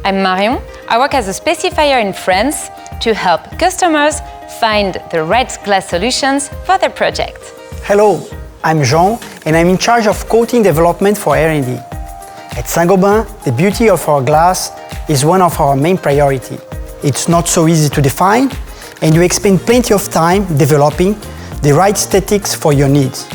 I'm Marion. I work as a specifier in France to help customers find the right glass solutions for their project. Hello, I'm Jean and I'm in charge of coating development for R&D. At Saint-Gobain, the beauty of our glass is one of our main priorities. It's not so easy to define and you spend plenty of time developing the right aesthetics for your needs.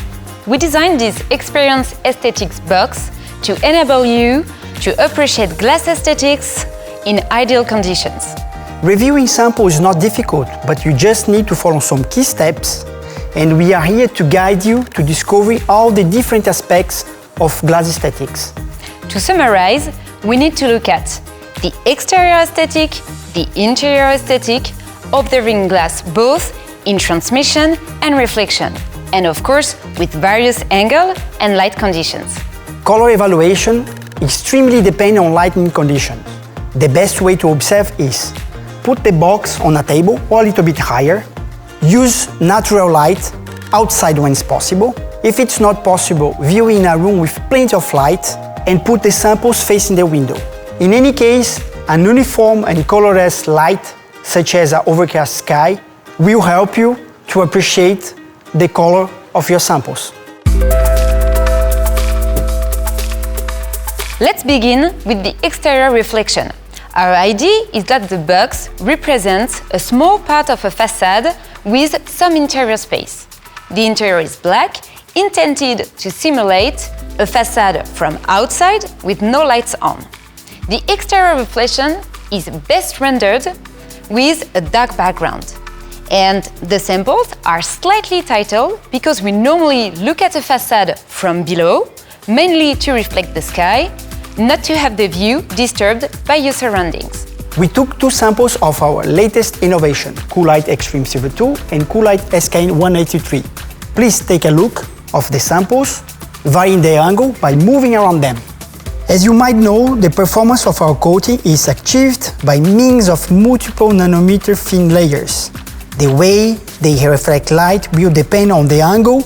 We designed this Experience Aesthetics box to enable you to appreciate glass aesthetics in ideal conditions. Reviewing samples is not difficult, but you just need to follow some key steps, and we are here to guide you to discover all the different aspects of glass aesthetics. To summarize, we need to look at the exterior aesthetic, the interior aesthetic, observing glass both in transmission and reflection, and of course with various angle and light conditions. Color evaluation extremely depends on lighting conditions. The best way to observe is put the box on a table or a little bit higher, use natural light outside when it's possible. If it's not possible, view in a room with plenty of light and put the samples facing the window. In any case, an uniform and colorless light, such as an overcast sky, will help you to appreciate the color of your samples. Let's begin with the exterior reflection. Our idea is that the box represents a small part of a facade with some interior space. The interior is black, intended to simulate a facade from outside with no lights on. The exterior reflection is best rendered with a dark background. And the samples are slightly titled because we normally look at a facade from below, mainly to reflect the sky, not to have the view disturbed by your surroundings. We took two samples of our latest innovation, Coolite Extreme Silver 2 and Coolite SKN 183. Please take a look of the samples, varying their angle by moving around them. As you might know, the performance of our coating is achieved by means of multiple nanometer thin layers. The way they reflect light will depend on the angle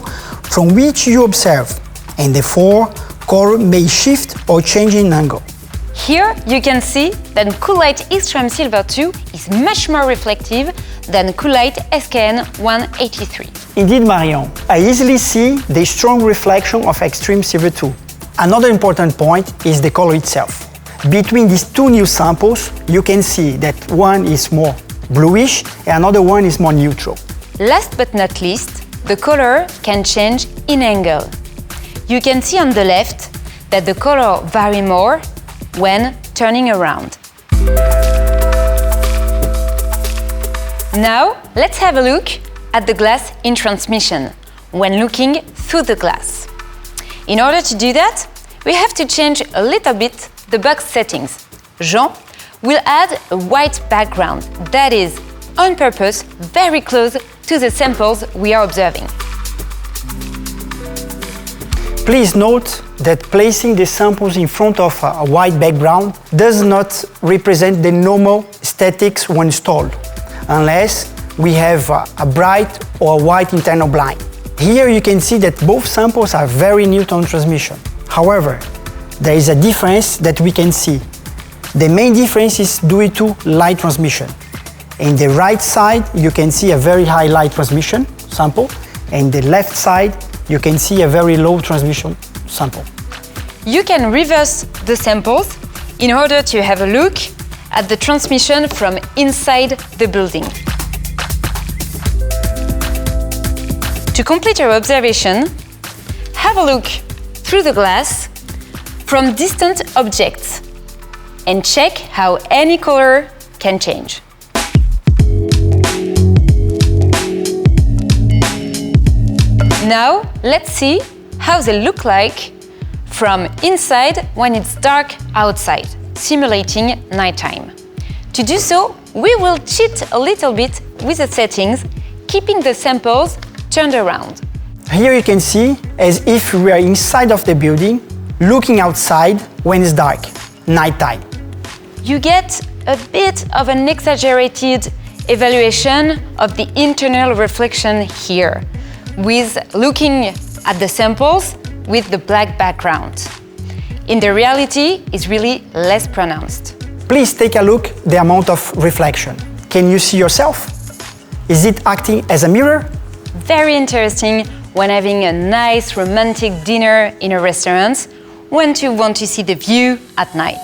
from which you observe, and therefore color may shift or change in angle. Here you can see that Coolite Extreme Silver 2 is much more reflective than Coolite SKN 183. Indeed, Marion, I easily see the strong reflection of Extreme Silver 2. Another important point is the color itself. Between these two new samples, you can see that one is more bluish and another one is more neutral. Last but not least, the color can change in angle. You can see on the left that the color varies more when turning around. Now, let's have a look at the glass in transmission when looking through the glass. In order to do that, we have to change a little bit the box settings. Jean will add a white background that is, on purpose, very close to the samples we are observing. Please note that placing the samples in front of a white background does not represent the normal aesthetics when installed, unless we have a bright or a white internal blind. Here you can see that both samples are very neutral on transmission. However, there is a difference that we can see. The main difference is due to light transmission. In the right side, you can see a very high light transmission sample, and the left side, you can see a very low transmission sample. You can reverse the samples in order to have a look at the transmission from inside the building. To complete your observation, have a look through the glass from distant objects and check how any color can change. Now, let's see how they look like from inside when it's dark outside, simulating nighttime. To do so, we will cheat a little bit with the settings, keeping the samples turned around. Here you can see as if we are inside of the building, looking outside when it's dark, nighttime. You get a bit of an exaggerated evaluation of the internal reflection here, with looking at the samples with the black background. In the reality, it's really less pronounced. Please take a look at the amount of reflection. Can you see yourself? Is it acting as a mirror? Very interesting when having a nice romantic dinner in a restaurant, when you want to see the view at night.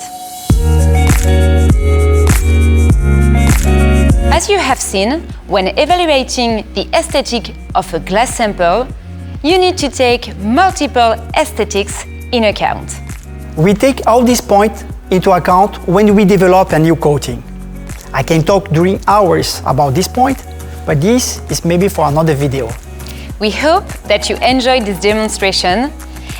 As you have seen, when evaluating the aesthetic of a glass sample, you need to take multiple aesthetics in account. We take all these points into account when we develop a new coating. I can talk during hours about this point, but this is maybe for another video. We hope that you enjoyed this demonstration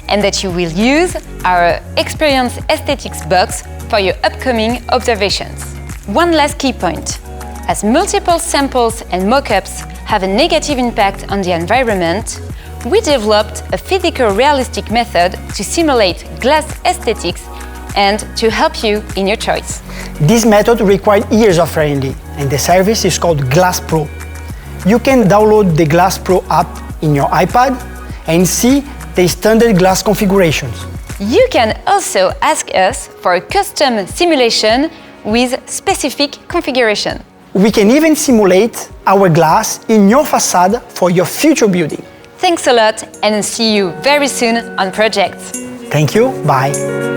and that you will use our Experience Aesthetics box for your upcoming observations. One last key point. As multiple samples and mock-ups have a negative impact on the environment, we developed a physical realistic method to simulate glass aesthetics and to help you in your choice. This method requires years of R&D, and the service is called Glass Pro. You can download the Glass Pro app in your iPad and see the standard glass configurations. You can also ask us for a custom simulation with specific configuration. We can even simulate our glass in your facade for your future building. Thanks a lot and see you very soon on projects. Thank you, bye.